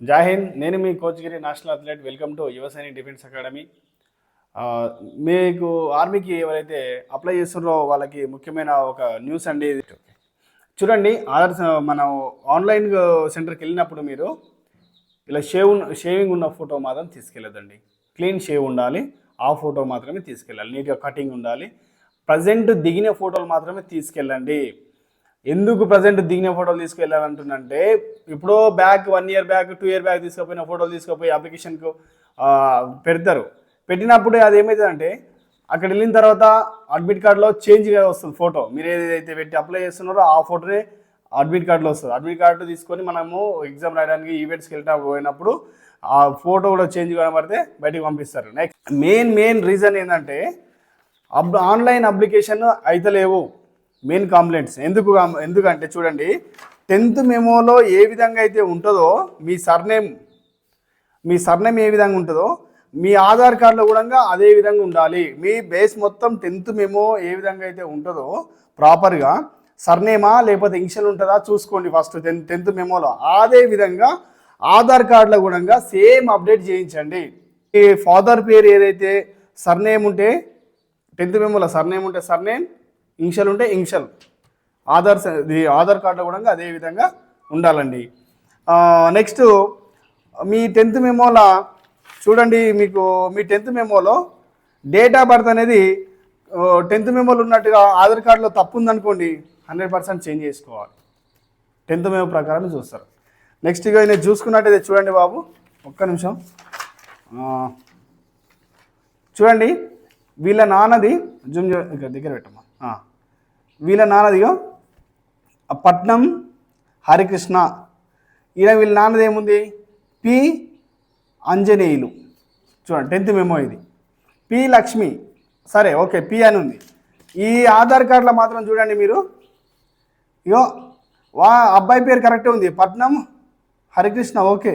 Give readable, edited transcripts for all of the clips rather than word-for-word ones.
జై హింద్. నేను మీ కోచ్గిరి national athlete. Welcome to యువ సైనిక్ డిఫెన్స్ అకాడమీ. మీకు ఆర్మీకి ఎవరైతే అప్లై చేస్తున్నారో వాళ్ళకి ముఖ్యమైన ఒక న్యూస్ అండి ఇది. చూడండి, మనం ఆన్లైన్ సెంటర్కి వెళ్ళినప్పుడు మీరు ఇలా షేవింగ్ ఉన్న ఫోటో మాత్రం తీసుకెళ్ళదండి. క్లీన్ షేవ్ ఉండాలి, ఆ ఫోటో మాత్రమే తీసుకెళ్ళాలి. నీట్గా కటింగ్ ఉండాలి. ప్రజెంట్ దిగిన ఫోటోలు మాత్రమే తీసుకెళ్ళండి. ఎందుకు ప్రజెంట్ దిగిన ఫోటోలు తీసుకెళ్ళాలంటుందంటే, ఇప్పుడు back 1 year back 2 year back తీసుకుపోయిన ఫోటోలు తీసుకుపోయి అప్లికేషన్కు పెడతారు. పెట్టినప్పుడు అది ఏమవుతుందంటే, అక్కడ వెళ్ళిన తర్వాత అడ్మిట్ కార్డులో చేంజ్గా వస్తుంది ఫోటో. మీరు ఏదైతే పెట్టి అప్లై చేస్తున్నారో ఆ ఫోటోనే అడ్మిట్ కార్డులో వస్తుంది. అడ్మిట్ కార్డు తీసుకొని మనము ఎగ్జామ్ రాయడానికి ఈవెంట్స్కి పోయినప్పుడు ఆ ఫోటో కూడా చేంజ్ కనబడితే బయటికి పంపిస్తారు. నెక్స్ట్ మెయిన్ రీజన్ ఏంటంటే, ఆన్లైన్ అప్లికేషన్ అయితలేవు. మెయిన్ కంప్లైంట్స్ ఎందుకంటే చూడండి, 10th మెమోలో ఏ విధంగా అయితే ఉంటుందో మీ సర్నేమ్ ఏ విధంగా ఉంటుందో మీ ఆధార్ కార్డులో కూడా అదే విధంగా ఉండాలి. మీ బేస్ మొత్తం 10th మెమో ఏ విధంగా అయితే ఉంటుందో ప్రాపర్గా సర్నేమా లేకపోతే ఇనిషియల్ ఉంటుందా చూసుకోండి ఫస్ట్ 10th మెమోలో. అదే విధంగా ఆధార్ కార్డులో కూడా సేమ్ అప్డేట్ చేయించండి. ఈ ఫాదర్ పేరు ఏదైతే సర్నేమ్ ఉంటే 10th మెమోలో సర్నేమ్ ఉంటే సర్నేమ్, ఇనిషియల్ ఉంటే ఇనిషియల్ ఆధార్ కార్డులో కూడా అదే విధంగా ఉండాలండి. నెక్స్ట్ మీ 10th మెమోలో చూడండి, మీకు మీ 10th మెమోలో డేట్ ఆఫ్ బర్త్ అనేది 10th మెమోలో ఉన్నట్టుగా ఆధార్ కార్డులో తప్పు ఉందనుకోండి 100% చేంజ్ చేసుకోవాలి. 10th మెమో ప్రకారం చూస్తారు. నెక్స్ట్ ఇక నేను చూసుకున్నట్టయితే చూడండి బాబు, ఒక్క నిమిషం చూడండి. వీళ్ళ నాన్నది ఇక్కడ దగ్గర పెట్టమ్మా. వీళ్ళ నాన్నదిగో పట్నం హరికృష్ణ. వీళ్ళ నాన్నది ఏముంది పి అంజనేయులు. చూడండి 10th మెమో ఇది. పి లక్ష్మి, సరే ఓకే పి అని ఉంది. ఈ ఆధార్ కార్డులో మాత్రం చూడండి మీరు, ఇగో అబ్బాయి పేరు కరెక్టే ఉంది, పట్నం హరికృష్ణ ఓకే.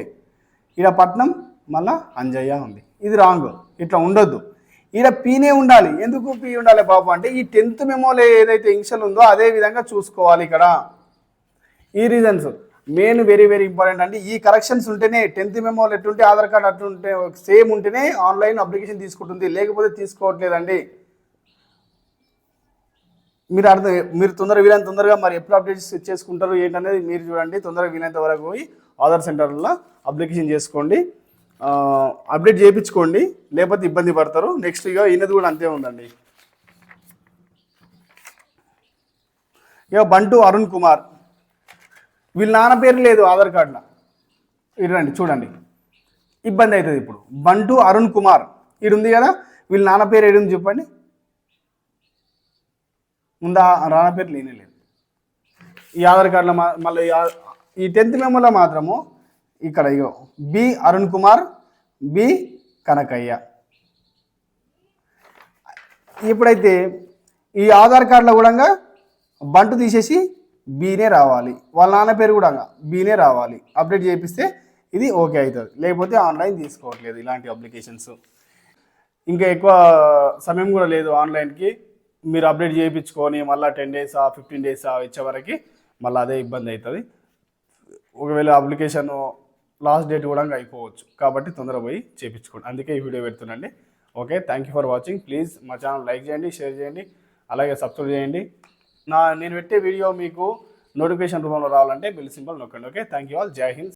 ఇక్కడ పట్నం మళ్ళా అంజయ్య ఉంది, ఇది రాంగ్. ఇట్లా ఉండొద్దు. ఈడ పీనే ఉండాలి. ఎందుకు పీ ఉండాలి బాబు అంటే, ఈ 10th మెమోలో ఏదైతే ఇనిషియల్ ఉందో అదే విధంగా చూసుకోవాలి ఇక్కడ. ఈ రీజన్స్ మెయిన్ వెరీ ఇంపార్టెంట్ అండి. ఈ కరెక్షన్స్ ఉంటేనే 10th మెమోలో ఎట్టుంటే ఆధార్ కార్డు అట్టుంటే సేమ్ ఉంటేనే ఆన్లైన్ అప్లికేషన్ తీసుకుంటుంది, లేకపోతే తీసుకోవట్లేదండి. మీరు తొందరగా మరి ఎప్పుడు అప్డేట్ చేసుకుంటారు ఏంటనేది మీరు చూడండి. తొందరగా వీలైనంత వరకు పోయి ఆధార్ సెంటర్లో అప్లికేషన్ చేసుకోండి, అప్డేట్ చేయించుకోండి, లేకపోతే ఇబ్బంది పడతారు. నెక్స్ట్ ఇక ఈయనది కూడా అంతే ఉందండి. ఇక బంటు అరుణ్ కుమార్, వీళ్ళ నాన్న పేరు లేదు ఆధార్ కార్డులో. ఇరండి చూడండి, ఇబ్బంది అవుతుంది. ఇప్పుడు బంటు అరుణ్ కుమార్ ఇది ఉంది కదా, వీళ్ళ నాన్న పేరు ఏడుంది చెప్పండి. ముందా నాన్న పేరు లేనే లేదు ఈ ఆధార్ కార్డులో. మళ్ళీ ఈ 10th మెమోలో మాత్రము ఇక్కడ ఇగో బి అరుణ్ కుమార్, బి కనకయ్య. ఇప్పుడైతే ఈ ఆధార్ కార్డులో కూడా బంటు తీసేసి బీనే రావాలి, వాళ్ళ నాన్న పేరు కూడా బీనే రావాలి. అప్డేట్ చేపిస్తే ఇది ఓకే అవుతుంది, లేకపోతే ఆన్లైన్ తీసుకోవట్లేదు ఇలాంటి అప్లికేషన్స్. ఇంకా ఎక్కువ సమయం కూడా లేదు ఆన్లైన్కి. మీరు అప్డేట్ చేయించుకొని మళ్ళీ 10 days 15 days ఇచ్చేవరకు మళ్ళీ అదే ఇబ్బంది అవుతుంది. ఒకవేళ అప్లికేషన్ లాస్ట్ డేట్ కూడా అయిపోవచ్చు, కాబట్టి తొందరగా పోయి చేయించుకోండి. అందుకే ఈ వీడియో పెడుతున్నాండి. Okay, thank you for watching. Please మా ఛానల్ లైక్ చేయండి, షేర్ చేయండి, అలాగే సబ్స్క్రైబ్ చేయండి. నేను పెట్టే వీడియో మీకు నోటిఫికేషన్ రూపంలో రావాలంటే బెల్ సింబల్ నొక్కండి. Okay, thank you all. జై హింద్.